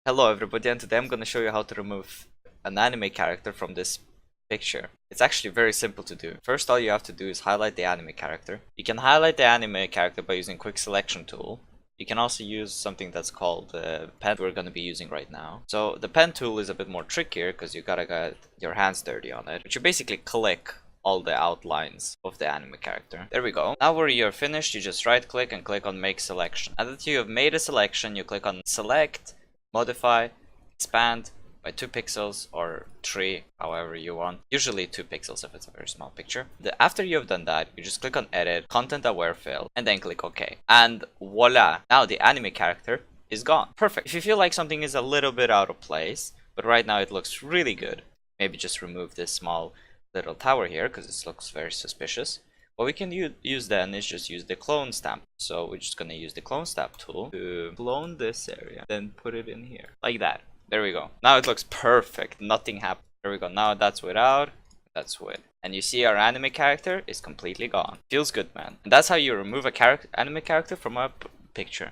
Hello everybody, and today I'm going to show you how to remove an anime character from this picture. It's actually very simple to do. First, all you have to do is highlight the anime character. You can highlight the anime character by using quick selection tool. You can also use something that's called the pen we're going to be using right now. So the pen tool is a bit more trickier because you gotta get your hands dirty on it. But you basically click all the outlines of the anime character. There we go. Now where you're finished, you just right click and click on make selection. Now that you have made a selection, you click on select, modify, expand by 2 pixels or 3, however you want. Usually 2 pixels if it's a very small picture. After you have done that, you just click on edit, content aware fill, and then click OK. And voila! Now the anime character is gone. Perfect. If you feel like something is a little bit out of place, but right now it looks really good, maybe just remove this small little tower here because it looks very suspicious. What we can use then is just use the clone stamp. So we're just gonna use the clone stamp tool to clone this area, then put it in here, like that. There we go. Now it looks perfect, nothing happened. There we go. Now that's without, that's with. And you see our anime character is completely gone. Feels good, man. And that's how you remove a anime character from a picture.